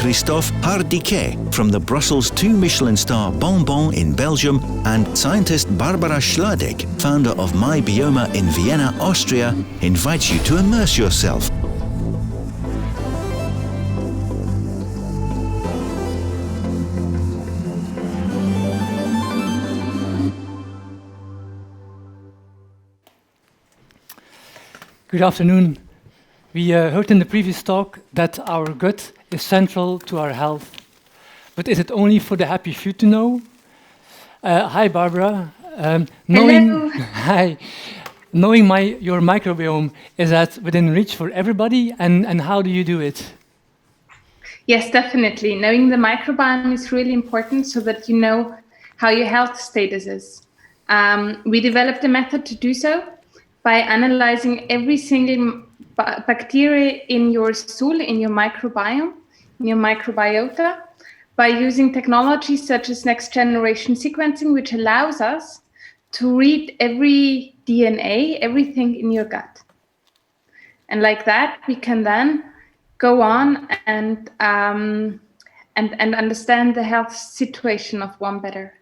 Christophe Hardiquest from the Brussels 2 Michelin star Bonbon in Belgium and scientist Barbara Sladek, founder of Mybioma in Vienna, Austria, invites you to immerse yourself. Good afternoon. We heard in the previous talk that our gut is central to our health. But is it only for the happy few to know? Hi, Barbara. Hello. Hi. Knowing your microbiome, is that within reach for everybody? And how do you do it? Yes, definitely. Knowing the microbiome is really important so that you know how your health status is. We developed a method to do so by analyzing every single bacteria in your stool, in your microbiome, in your microbiota, by using technologies such as next-generation sequencing, which allows us to read every DNA, everything in your gut. And like that, we can then go on and understand the health situation of one better.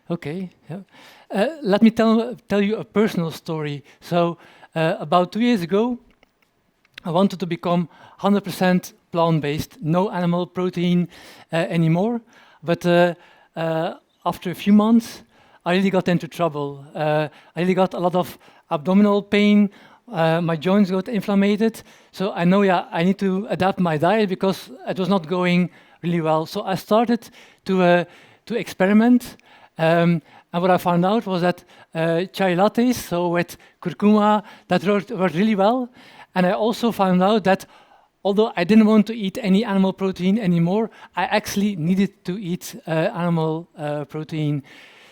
Okay. Yeah. Let me tell you a personal story. So about 2 years ago, I wanted to become 100% plant-based, no animal protein anymore. But after a few months, I really got into trouble. I really got a lot of abdominal pain. My joints got inflamed. So I know, I need to adapt my diet because it was not going really well. So I started to experiment. And what I found out was that chai lattes, so with curcuma, that worked really well. And I also found out that although I didn't want to eat any animal protein anymore, I actually needed to eat animal protein.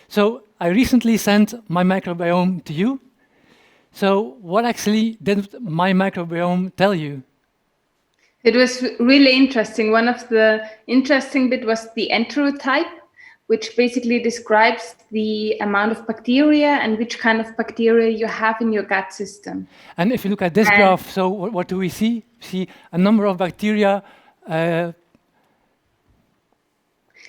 So I recently sent my microbiome to you. So what actually did my microbiome tell you? It was really interesting. One of the interesting bit was the enterotype, which basically describes the amount of bacteria and which kind of bacteria you have in your gut system. And if you look at this graph, so what do we see? We see a number of bacteria.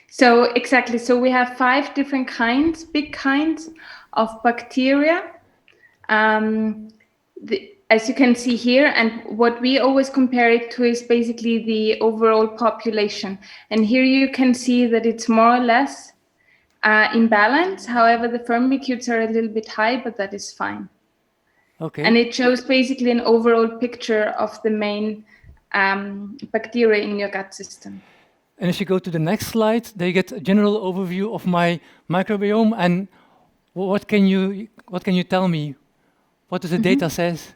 So exactly, so we have 5 different kinds, big kinds of bacteria. As you can see here, and what we always compare it to is basically the overall population. And here you can see that it's more or less in balance. However, the firmicutes are a little bit high, but that is fine. Okay. And it shows basically an overall picture of the main bacteria in your gut system. And if you go to the next slide, they get a general overview of my microbiome. And what can you tell me? What does the data says?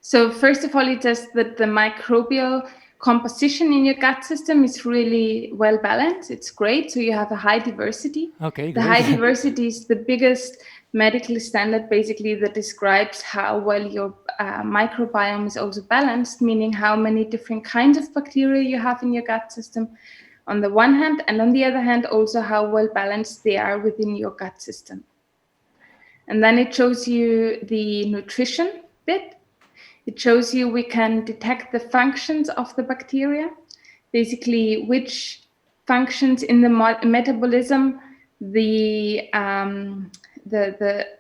So first of all, it says that the microbial composition in your gut system is really well balanced. It's great. So you have a high diversity. Okay, the great. high diversity is the biggest medical standard basically that describes how well your microbiome is also balanced, meaning how many different kinds of bacteria you have in your gut system on the one hand, and on the other hand also how well balanced they are within your gut system. And then it shows you the nutrition bit. It shows you we can detect the functions of the bacteria, basically which functions in the metabolism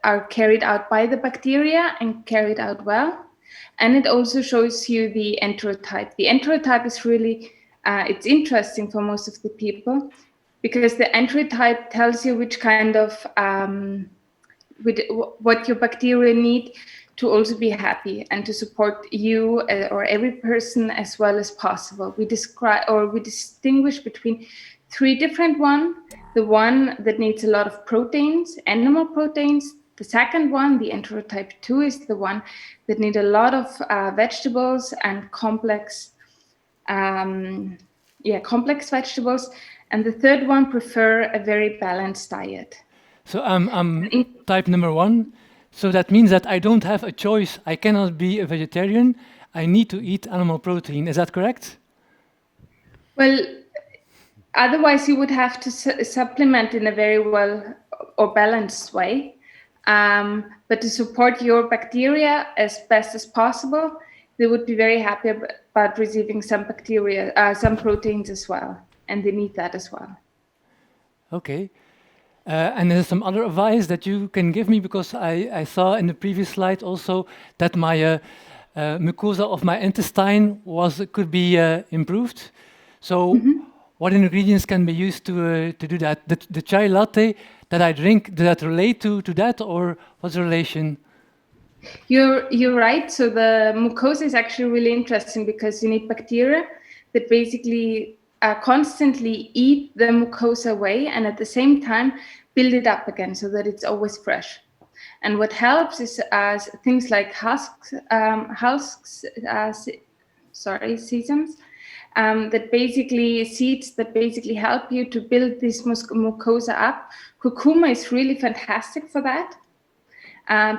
are carried out by the bacteria and carried out well. And it also shows you the enterotype. The enterotype is really, it's interesting for most of the people because the enterotype tells you which kind of, what your bacteria need to also be happy and to support you or every person as well as possible. We distinguish between 3 different ones. The one that needs a lot of proteins, animal proteins. The second one, the enterotype 2, is the one that needs a lot of vegetables and complex vegetables. And the third one prefer a very balanced diet. So I'm type number 1. So that means that I don't have a choice. I cannot be a vegetarian. I need to eat animal protein. Is that correct? Well, otherwise you would have to supplement in a very well or balanced way. But to support your bacteria as best as possible, they would be very happy about receiving some bacteria, some proteins as well, and they need that as well. Okay. And there's some other advice that you can give me, because I saw in the previous slide also that my mucosa of my intestine could be improved. So what ingredients can be used to do that? The chai latte that I drink, does that relate to that, or what's the relation? You're right. So the mucosa is actually really interesting because you need bacteria that basically constantly eat the mucosa away and at the same time build it up again so that it's always fresh. And what helps is things like seasons, that basically seeds that basically help you to build this mucosa up. Curcuma is really fantastic for that.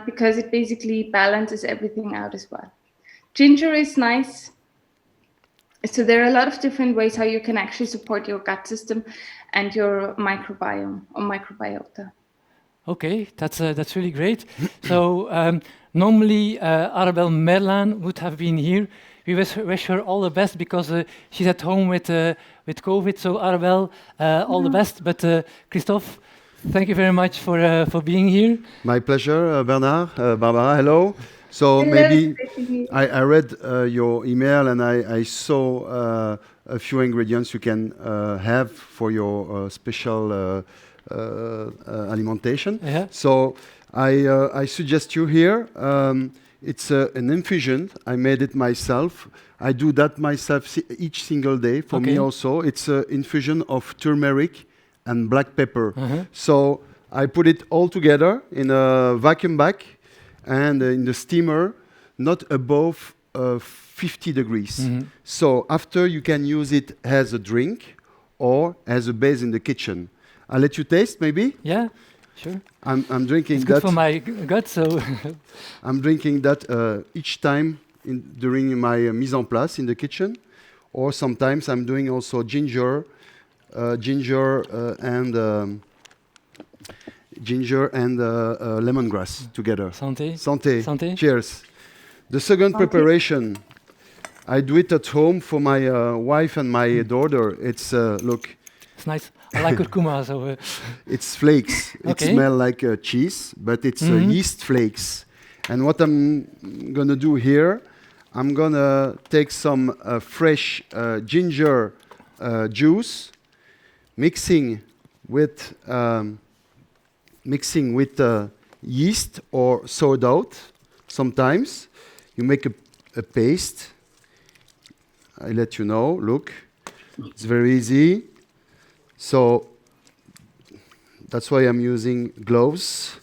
Because it basically balances everything out as well. Ginger is nice. So there are a lot of different ways how you can actually support your gut system and your microbiome or microbiota. Okay, that's really great. So normally Arabelle Merlin would have been here. We wish her all the best because she's at home with COVID. So Arabelle, all the best. But Christophe, thank you very much for being here. My pleasure, Bernard. Barbara, hello. So Hello, maybe Stephanie. I read your email and I saw a few ingredients you can have for your special alimentation. Yeah. So I suggest you here. It's an infusion. I made it myself. I do that myself each single day. For me also, it's an infusion of turmeric and black pepper. So I put it all together in a vacuum bag and in the steamer, not above 50 degrees. So after you can use it as a drink or as a base in the kitchen. I'll let you taste maybe? Yeah, sure. I'm drinking it's that. Good for my gut, so... I'm drinking that each time during my mise en place in the kitchen. Or sometimes I'm doing also ginger and lemongrass together. Santé. Santé. Santé. Cheers. The second preparation, I do it at home for my wife and my daughter. It's look. It's nice. I like curcuma, so. It's flakes. It smells like cheese, but it's yeast flakes. And what I'm gonna do here, I'm gonna take some fresh ginger juice, mixing with yeast or sauerkraut. Sometimes you make a paste. I let you know. Look, it's very easy. So that's why I'm using gloves.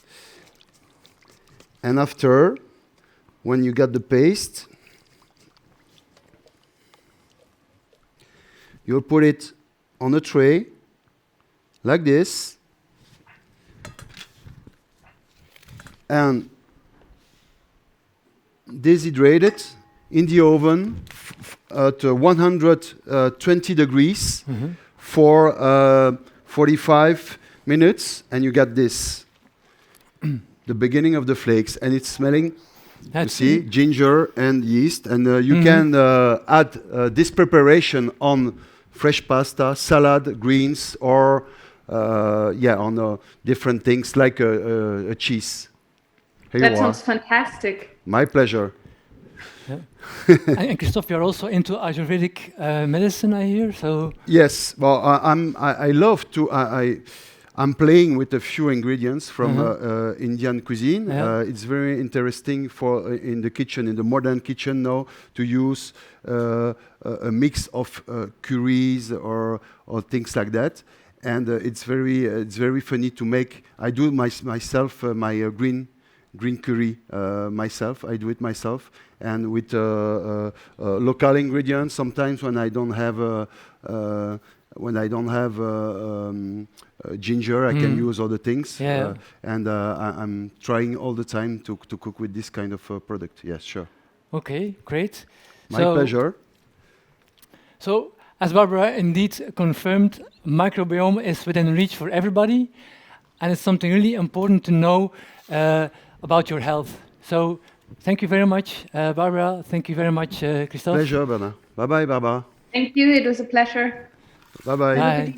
And after, when you get the paste, you'll put it on a tray like this. And dehydrate it in the oven at 120 degrees for 45 minutes, and you get this, the beginning of the flakes, and it's smelling, you see, ginger and yeast, and you can add this preparation on fresh pasta, salad, greens, or on different things like a cheese. Here that sounds fantastic. My pleasure. Yeah. And Christophe, you're also into Ayurvedic medicine, I hear. So yes, well, I love to. I'm playing with a few ingredients from Indian cuisine. Yeah. It's very interesting for in the kitchen, in the modern kitchen now, to use a mix of curries or things like that. And it's very funny to make. I do myself my green curry myself. I do it myself, and with local ingredients. Sometimes when I don't have ginger, I can use other things. Yeah. And I'm trying all the time to cook with this kind of product. Yes, sure. Okay, great. My pleasure. So, as Barbara indeed confirmed, microbiome is within reach for everybody, and it's something really important to know about your health. So Thank you very much, Barbara. Thank you very much, Christophe. Pleasure, Bernard. Bye-bye, Barbara. Thank you. It was a pleasure. Bye-bye. Bye.